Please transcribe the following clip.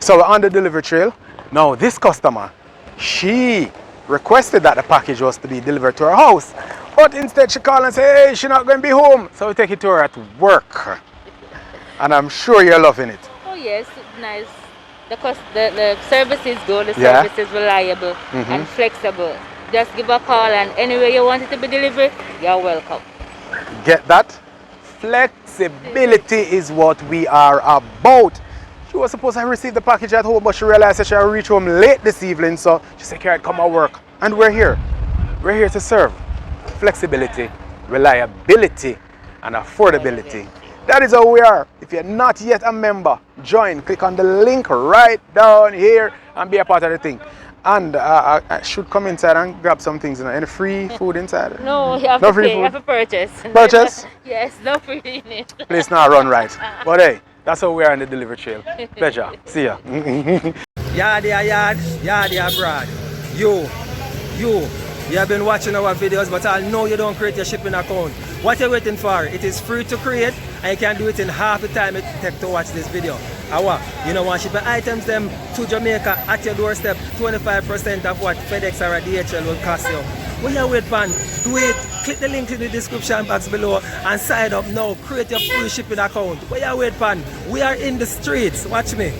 So we're on the delivery trail. Now this customer, she requested that the package was to be delivered to her house. But instead she called and said, hey, she's not going to be home. So we take it to her at work. And I'm sure you're loving it. Oh yes, nice. The service is good, the service is reliable and flexible. Just give a call and anywhere you want it to be delivered, you're welcome. Get that? Flexibility is what we are about. She was supposed to receive the package at home, but she realized that she had reached home late this evening, so she said, Carrot, come and work. And we're here. We're here to serve. Flexibility, reliability, and affordability. That is how we are. If you're not yet a member, join. Click on the link right down here and be a part of the thing. And I should come inside and grab some things. You know, any free food inside? No, you have to pay. You have to purchase. Purchase? Yes, no free in it. Place not run right. But hey, that's how we are on the delivery trail. Pleasure. See ya. Yard, abroad. You have been watching our videos, but I know you don't create your shipping account. What are you waiting for? It is free to create, and you can do it in half the time it takes to watch this video. You know, want shipping items them to Jamaica at your doorstep, 25% of what FedEx or DHL will cost you. What you wait for? Do it. Click the link in the description box below and sign up now. Create your free shipping account. What you wait for? We are in the streets. Watch me.